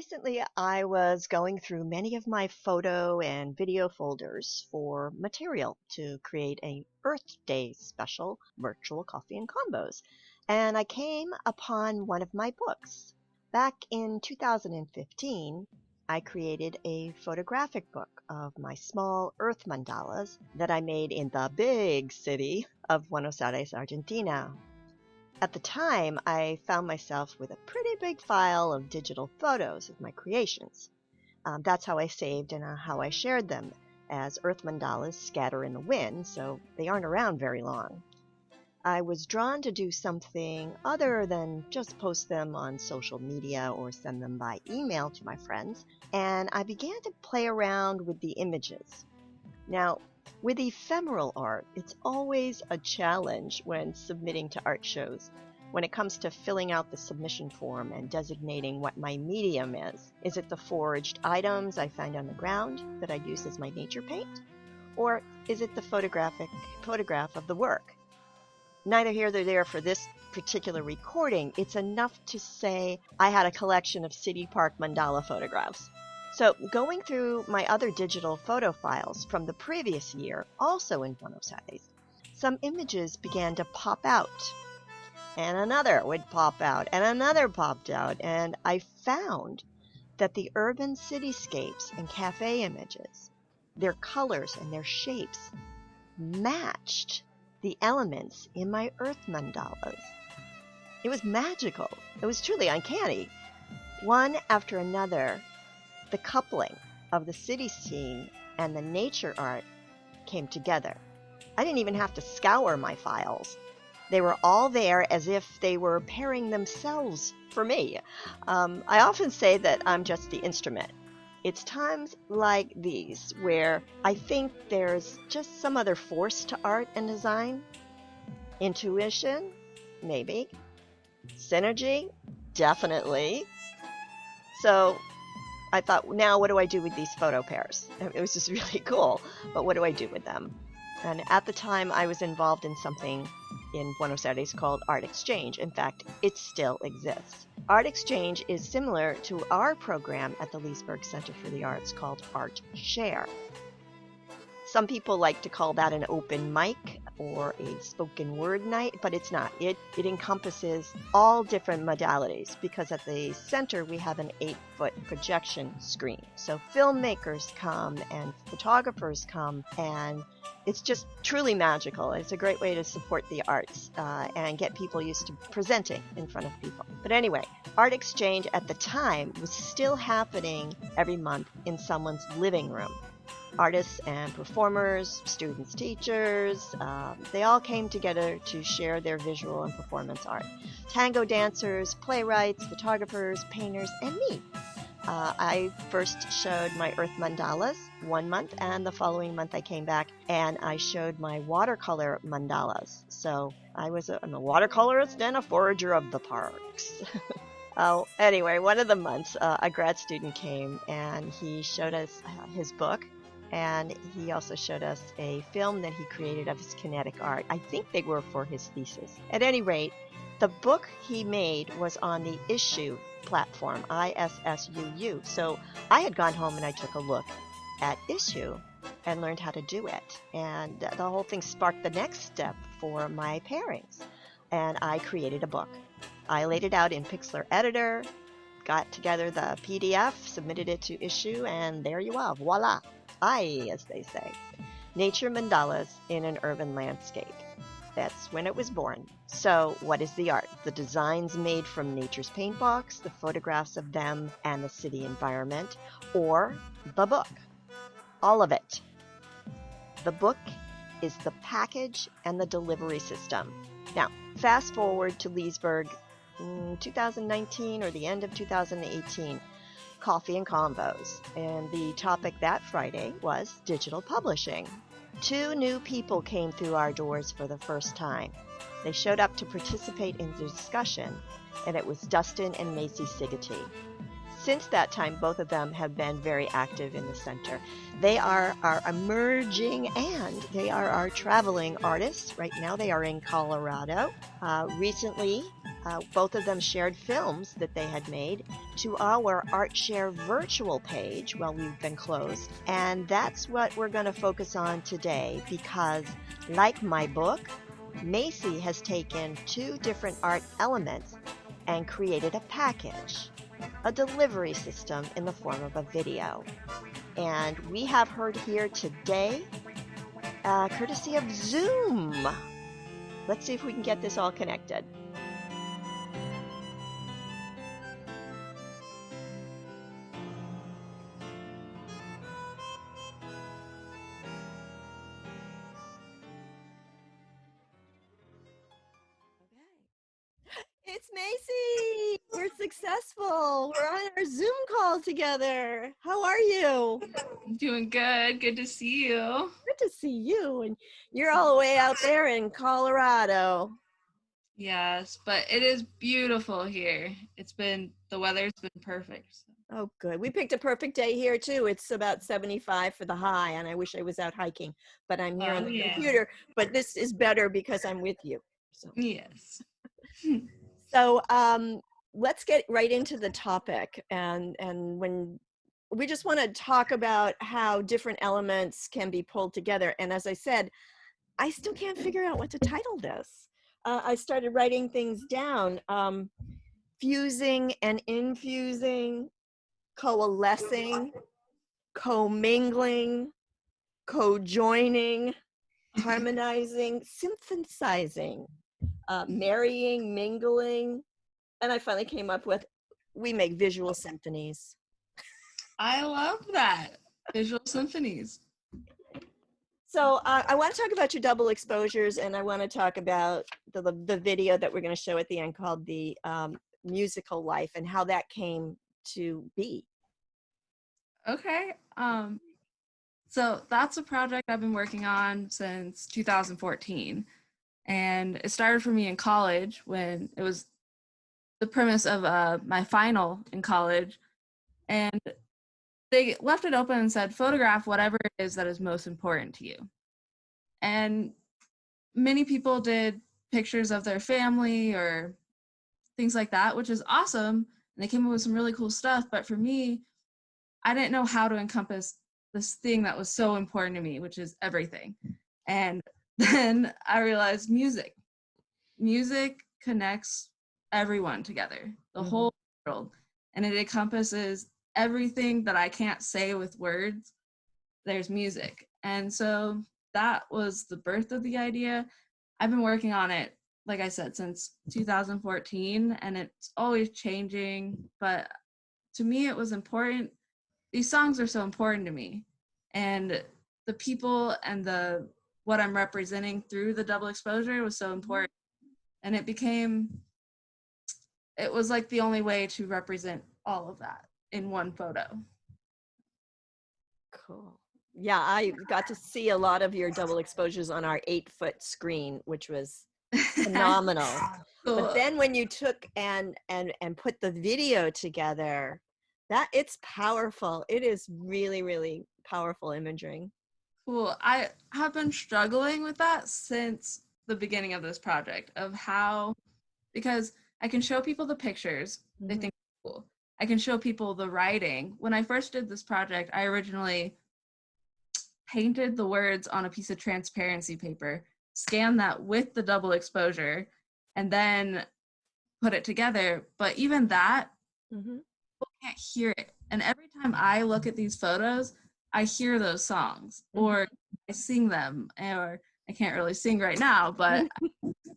Recently, I was going through many of my photo and video folders for material to create a Earth Day special virtual coffee and combos, and I came upon one of my books. Back in 2015, I created a photographic book of my small Earth mandalas that I made in the big city of Buenos Aires, Argentina. At the time, I found myself with a pretty big file of digital photos of my creations. That's how I saved and how I shared them, as earth mandalas scatter in the wind, so they aren't around very long. I was drawn to do something other than just post them on social media or send them by email to my friends, and I began to play around with the images. Now, with ephemeral art, it's always a challenge when submitting to art shows. When it comes to filling out the submission form and designating what my medium is it the foraged items I find on the ground that I use as my nature paint? Or is it the photograph of the work? Neither here nor there for this particular recording. It's enough to say I had a collection of city park mandala photographs. So going through my other digital photo files from the previous year, also in Buenos Aires, some images began to pop out. And another would pop out, and another popped out, and I found that the urban cityscapes and cafe images, their colors and their shapes, matched the elements in my earth mandalas. It was magical. It was truly uncanny. One after another, the coupling of the city scene and the nature art came together. I didn't even have to scour my files. They were all there as if they were pairing themselves for me. I often say that I'm just the instrument. It's times like these where I think there's just some other force to art and design. Intuition, maybe. Synergy, definitely. So I thought, now what do I do with these photo pairs? It was just really cool, but what do I do with them? And at the time, I was involved in something in Buenos Aires called Art Exchange. In fact, it still exists. Art Exchange is similar to our program at the Leesburg Center for the Arts called Art Share. Some people like to call that an open mic or a spoken word night, but it's not. It encompasses all different modalities because at the center we have an 8-foot projection screen. So filmmakers come and photographers come, and it's just truly magical. It's a great way to support the arts and get people used to presenting in front of people. But anyway, Art Exchange at the time was still happening every month in someone's living room. Artists and performers, students, teachers, they all came together to share their visual and performance art. Tango dancers, playwrights, photographers, painters, and me. I first showed my earth mandalas one month, and the following month I came back and I showed my watercolor mandalas. So I'm a watercolorist and a forager of the parks. Anyway, one of the months, a grad student came and he showed us his book. And he also showed us a film that he created of his kinetic art. I think they were for his thesis. At any rate, the book he made was on the Issuu platform, ISSUU. So I had gone home and I took a look at Issuu and learned how to do it. And the whole thing sparked the next step for my pairings. And I created a book. I laid it out in Pixlr Editor, got together the PDF, submitted it to Issuu, and there you are, voila. As they say. Nature mandalas in an urban landscape. That's when it was born. So what is the art? The designs made from nature's paint box, the photographs of them and the city environment, or the book? All of it. The book is the package and the delivery system. Now, fast forward to Leesburg in 2019 or the end of 2018. Coffee and Convos, and the topic that Friday was digital publishing. 2 new people came through our doors for the first time. They showed up to participate in the discussion, and it was Dustin and Macey Sigety. Since that time, both of them have been very active in the center. They are our emerging and they are our traveling artists. Right now they are in Colorado. Recently, Both of them shared films that they had made to our ArtShare virtual page while we've been closed. And that's what we're going to focus on today because, like my book, Macey has taken two different art elements and created a package, a delivery system in the form of a video. And we have her here today, courtesy of Zoom. Let's see if we can get this all connected. It's Macey. We're successful. We're on our Zoom call together. How are you? I'm doing good. Good to see you. Good to see you. And you're all the way out there in Colorado. Yes, but it is beautiful here. The weather's been perfect. Oh, good. We picked a perfect day here too. It's about 75 for the high, and I wish I was out hiking, but I'm here on the computer. But this is better because I'm with you. So. Yes. So let's get right into the topic, and when we just want to talk about how different elements can be pulled together. And as I said, I still can't figure out what to title this. I started writing things down, fusing and infusing, coalescing, commingling, co-joining, harmonizing, synthesizing, marrying, mingling, and I finally came up with, we make visual symphonies. I love that. Visual symphonies. So I want to talk about your double exposures, and I want to talk about the video that we're going to show at the end called The Musical Life and how that came to be. Okay. So that's a project I've been working on since 2014. And it started for me in college when it was the premise of my final in college. And they left it open and said, photograph whatever it is that is most important to you. And many people did pictures of their family or things like that, which is awesome. And they came up with some really cool stuff. But for me, I didn't know how to encompass this thing that was so important to me, which is everything. And then I realized music. Music connects everyone together, the whole world. And it encompasses everything that I can't say with words. There's music. And so that was the birth of the idea. I've been working on it, like I said, since 2014, and it's always changing. But to me, it was important. These songs are so important to me. And the people and what I'm representing through the double exposure was so important. And it was like the only way to represent all of that in one photo. Cool. Yeah, I got to see a lot of your double exposures on our 8-foot screen, which was phenomenal. Cool. But then when you took and put the video together, it's powerful. It is really, really powerful imagery. Cool. I have been struggling with that since the beginning of this project because I can show people the pictures, they think it's cool. I can show people the writing. When I first did this project, I originally painted the words on a piece of transparency paper, scanned that with the double exposure, and then put it together. But even that, people can't hear it. And every time I look at these photos, I hear those songs or I sing them, or I can't really sing right now, but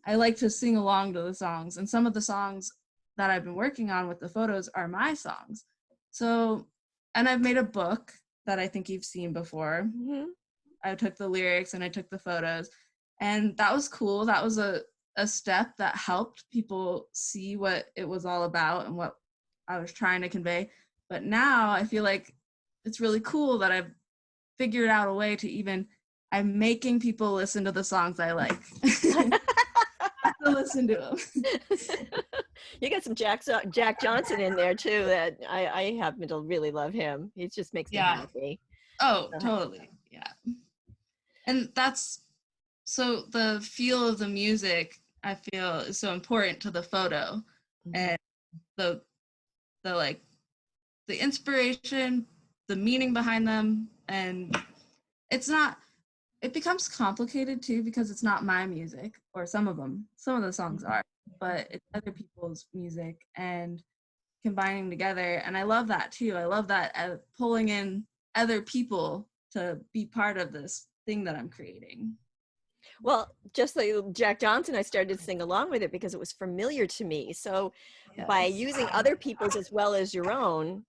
I like to sing along to the songs. And some of the songs that I've been working on with the photos are my songs. So, and I've made a book that I think you've seen before. I took the lyrics and I took the photos, and that was cool. That was a step that helped people see what it was all about and what I was trying to convey. But now I feel like it's really cool that I've figured out a way to I'm making people listen to the songs I like. I have to listen to them. You got some Jack Johnson in there too that I happen to really love him. He just makes me happy. Oh, totally. Yeah. And so the feel of the music, I feel is so important to the photo, and the like the inspiration, the meaning behind them, and it's not. It becomes complicated too because it's not my music, or some of the songs are, but it's other people's music and combining together. And I love that too. I love that pulling in other people to be part of this thing that I'm creating. Well, just like Jack Johnson, I started to sing along with it because it was familiar to me. So by Yes. using other people's as well as your own,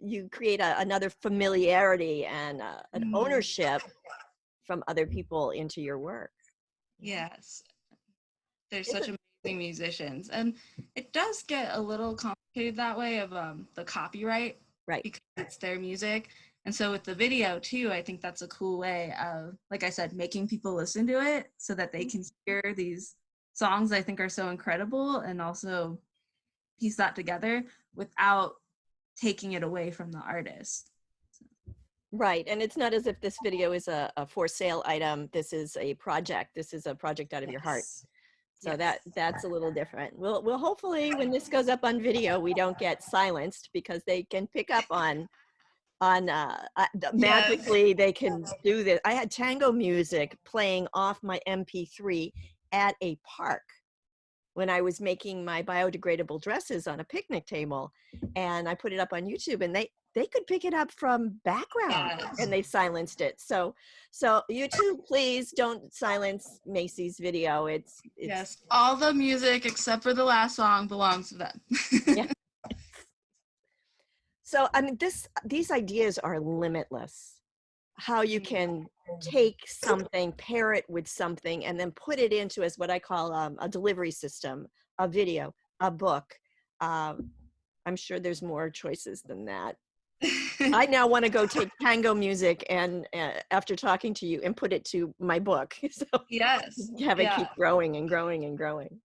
you create another familiarity and an ownership from other people into your work. Yes. They're such amazing musicians. And it does get a little complicated that way of the copyright, Right. because it's their music. And so with the video too, I think that's a cool way of, like I said, making people listen to it so that they can hear these songs I think are so incredible, and also piece that together without taking it away from the artist. Right. And it's not as if this video is a for sale item. This is a project. This is a project out of your heart. So that's a little different. We'll hopefully when this goes up on video, we don't get silenced, because they can pick up on magically they can do this. I had tango music playing off my MP3 at a park when I was making my biodegradable dresses on a picnic table, and I put it up on YouTube, and they could pick it up from background, and they silenced it. So YouTube, please don't silence Macey's video. It's yes, all the music except for the last song belongs to them. Yeah. So I mean, these ideas are limitless. How you can take something, pair it with something, and then put it into as what I call a delivery system, a video, a book. I'm sure there's more choices than that. I now want to go take tango music and after talking to you, and put it to my book. So yes, have it keep growing and growing and growing.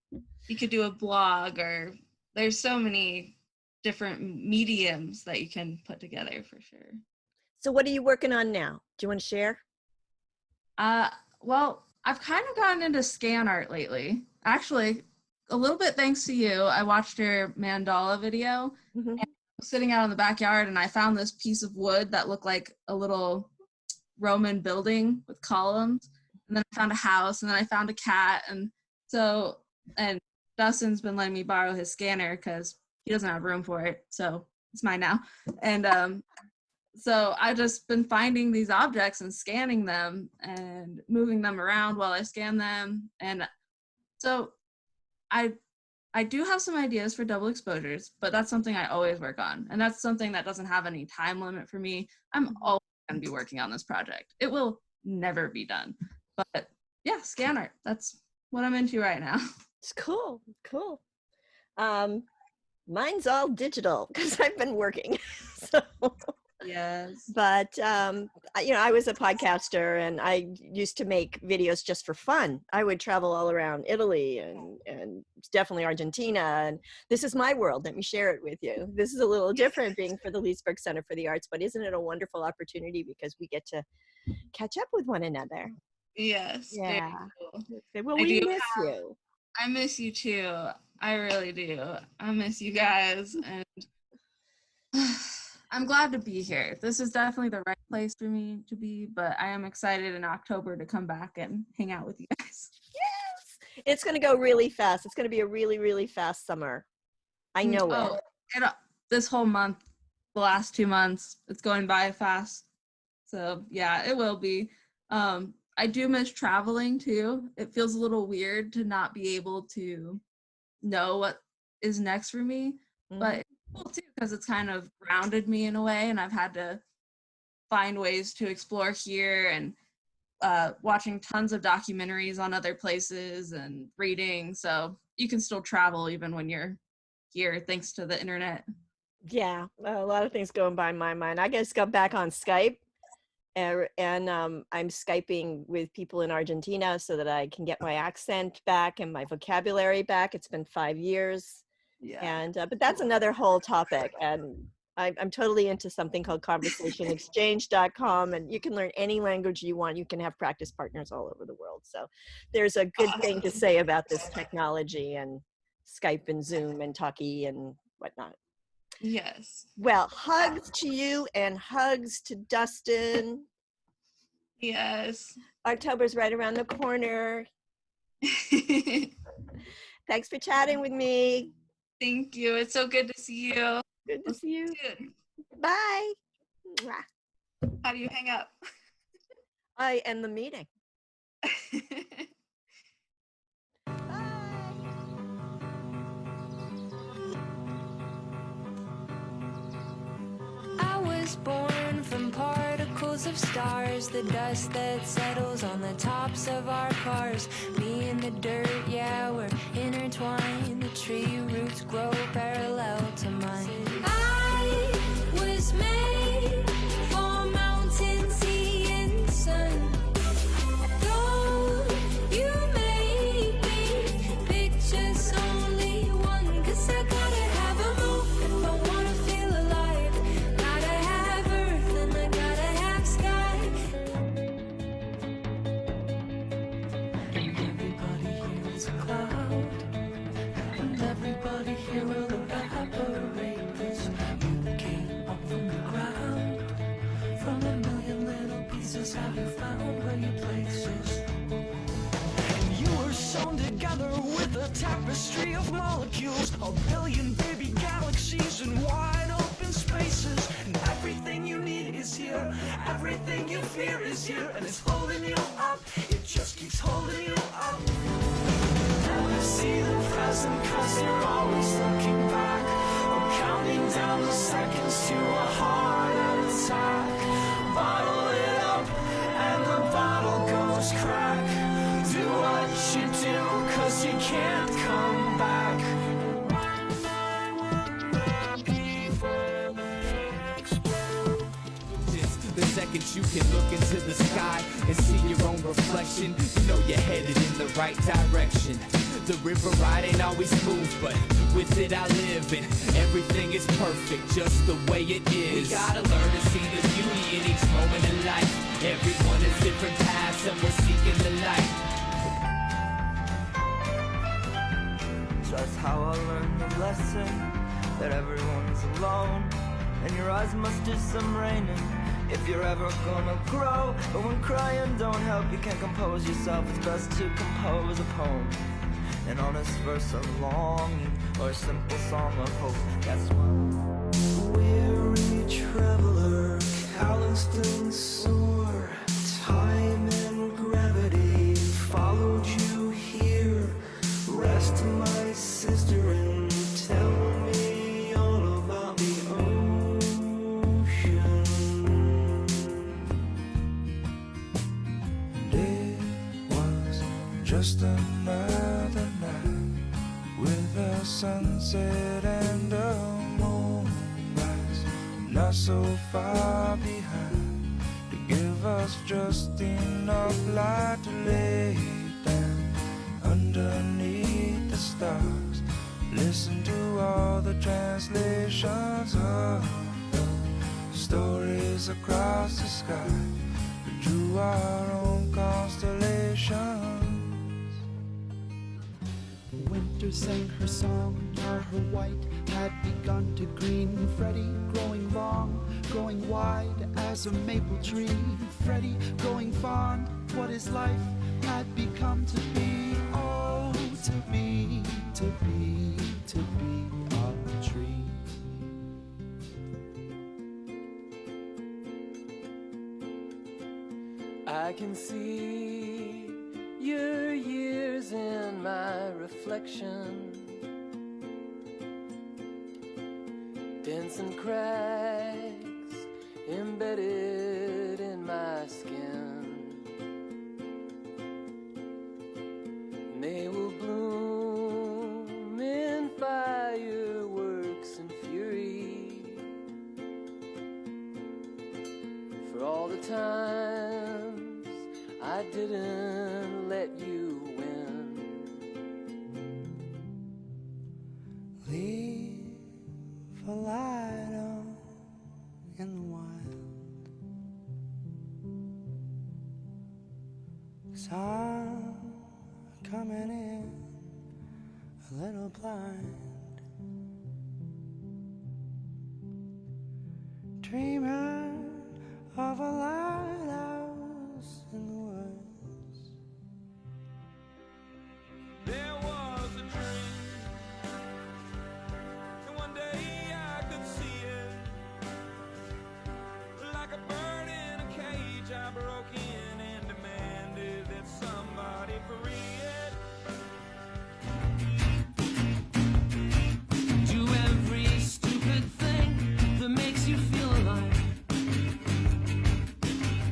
You could do a blog, or there's so many different mediums that you can put together for sure. So what are you working on now? Do you want to share? Well, I've kind of gotten into scan art lately. Actually, a little bit thanks to you. I watched your mandala video, and I was sitting out in the backyard, and I found this piece of wood that looked like a little Roman building with columns. And then I found a house, and then I found a cat. And Dustin's been letting me borrow his scanner because he doesn't have room for it. So it's mine now. And so I've just been finding these objects and scanning them and moving them around while I scan them. And so I do have some ideas for double exposures, but that's something I always work on. And that's something that doesn't have any time limit for me. I'm always going to be working on this project. It will never be done. But yeah, scan art. That's what I'm into right now. It's cool. Mine's all digital because I've been working. So. Yes. But, I was a podcaster, and I used to make videos just for fun. I would travel all around Italy and definitely Argentina. And this is my world. Let me share it with you. This is a little different being for the Leesburg Center for the Arts, but isn't it a wonderful opportunity because we get to catch up with one another? Yes. Yeah. Cool. Well, we miss you. I miss you too. I really do. I miss you guys. And I'm glad to be here. This is definitely the right place for me to be, but I am excited in October to come back and hang out with you guys. Yes! It's going to go really fast. It's going to be a really, really fast summer. I know it. This whole month, the last 2 months, it's going by fast. So yeah, it will be. I do miss traveling too. It feels a little weird to not be able to know what is next for me, but it's cool too because it's kind of grounded me in a way, and I've had to find ways to explore here, and watching tons of documentaries on other places and reading, so you can still travel even when you're here thanks to the internet. Yeah, a lot of things going by my mind. I just got back on Skype, and I'm Skyping with people in Argentina so that I can get my accent back and my vocabulary back. It's been 5 years. Yeah. And but that's another whole topic, and I'm totally into something called conversationexchange.com, and you can learn any language you want. You can have practice partners all over the world. So there's a good thing to say about this technology and Skype and Zoom and Talkie and whatnot. Yes. Well, hugs to you and hugs to Dustin. Yes. October's right around the corner. Thanks for chatting with me. Thank you. It's so good to see you. Good to see you. Soon. Bye. How do you hang up? I end the meeting. I was born from particles of stars, the dust that settles on the tops of our cars. Me and the dirt, yeah, we're intertwined. The tree roots grow parallel to mine. I was made for mountain, sea, and sun. Though you made me pick just only one, 'cause I gotta have a move if I wanna feel alive. Gotta have earth and I gotta have sky. And everybody here is a cloud, and everybody here will evaporate. 'Cause you came up from the ground, from a million little pieces. Have you found where your place is? You were sewn together with a tapestry of molecules, a billion baby galaxies in wide open spaces. And everything you need is here, everything you fear is here, and it's holding you up, it just keeps holding you up. Never see the present 'cause you're always looking back, or counting down the seconds to a heart attack. Bottle it up and the bottle goes crack. Do what you do 'cause you can't come back. The second you can look into the sky and see your own reflection, you know you're headed in the right direction. The river ride ain't always smooth, but with it I live, and everything is perfect just the way it is. We gotta learn to see the beauty in each moment in life. Everyone has different paths and we're seeking the light. Just how I learned the lesson that everyone's alone, and your eyes must do some raining if you're ever gonna grow. But when crying don't help, you can't compose yourself. It's best to compose a poem, an honest verse of longing, or a simple song of hope. That's why. Weary traveler, calloused and sore, time and gravity followed you here. Rest, my sister, and tell me all about the ocean. It was just another night with a sunset and a moonrise, not so far behind to give us just enough light to lay down underneath the stars. Listen to all the translations of the stories across the sky. We drew our own constellations. Winter sang her song, now her white had begun to green. Freddie growing long, growing wide as a maple tree. Freddie growing fond, what is life had become to be. Oh, to be a tree. I can see your years in my reflection, dents and cracks embedded in my skin. They will bloom in fireworks and fury for all the times I didn't let you win. Leave a light on a little blind, dreaming of a lighthouse in the woods. There was a dream, and one day I could see it. Like a bird in a cage, I broke in and demanded that somebody free it. Do every stupid thing that makes you feel alive.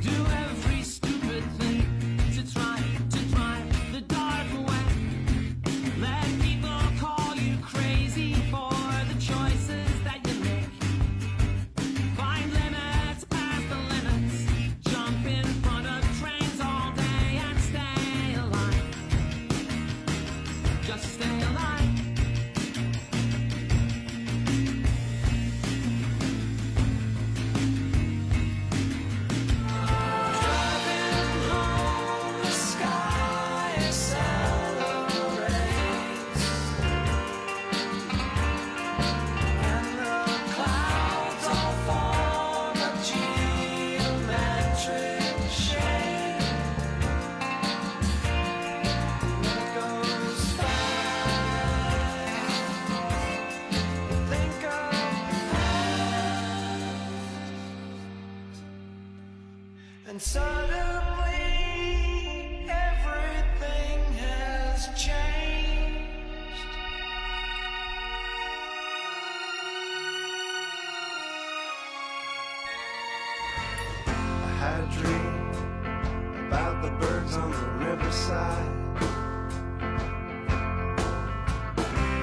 Do every stupid thing to try the dark away. Let people call you crazy for the choices that you make. Find limits past the limits. Jump in front of trains all day and stay alive. Just stay alive. Driving home, the sky accelerates, and the clouds all form a geometric shape. It goes fast. Think of and suddenly everything has changed. I had a dream about the birds on the riverside.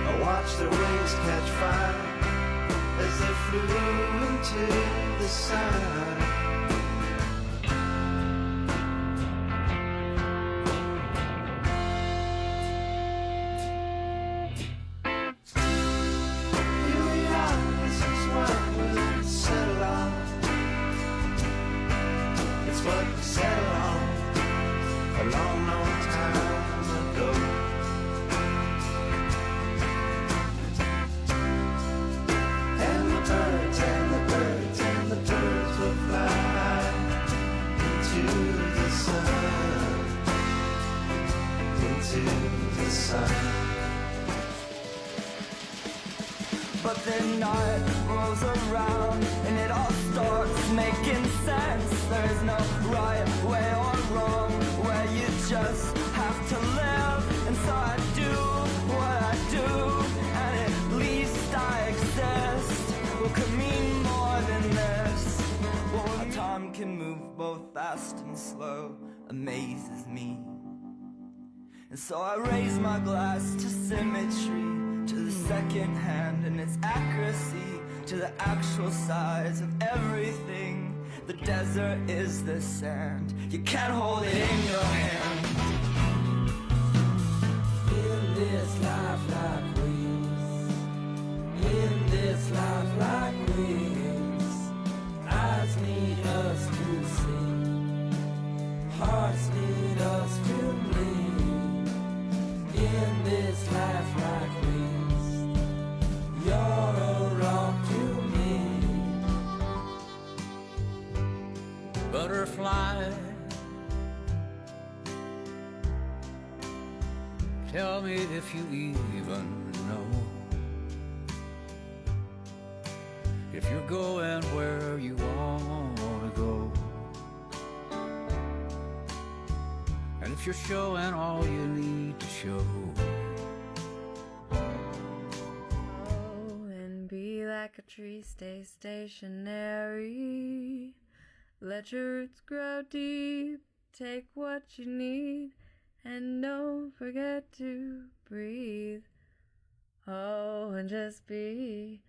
I watched their wings catch fire as they flew into the sun. Here we are, this is what we settled on. It's what we settled on a long, long time ago. And the birds and the birds and the birds will fly into the sun, into the sun. But then night rolls around and it all starts making sense. There's no right way or wrong where you just have to live. And so I do what I do, and at least I exist. What could mean more than this? Well, how time can move both fast and slow amazes me. And so I raise my glass to symmetry, to the second hand and its accuracy, to the actual size of everything. The desert is the sand. You can't hold it in your hand. In this life like wings, in this life like wings, eyes need us to see, hearts need us to bleed. In this life like wings, you're a rock to me. Butterfly, tell me if you even know if you're going where you want to go, and if you're showing all you need to show. Oh, and be like a tree, stay stationary. Let your roots grow deep, take what you need, and don't forget to breathe. Oh, and just be.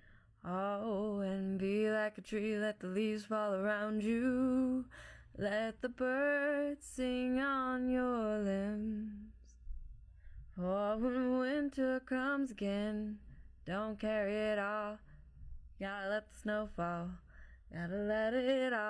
Oh, and be like a tree, let the leaves fall around you. Let the birds sing on your limbs. For when winter comes again, don't carry it all. Gotta let the snow fall, gotta let it all.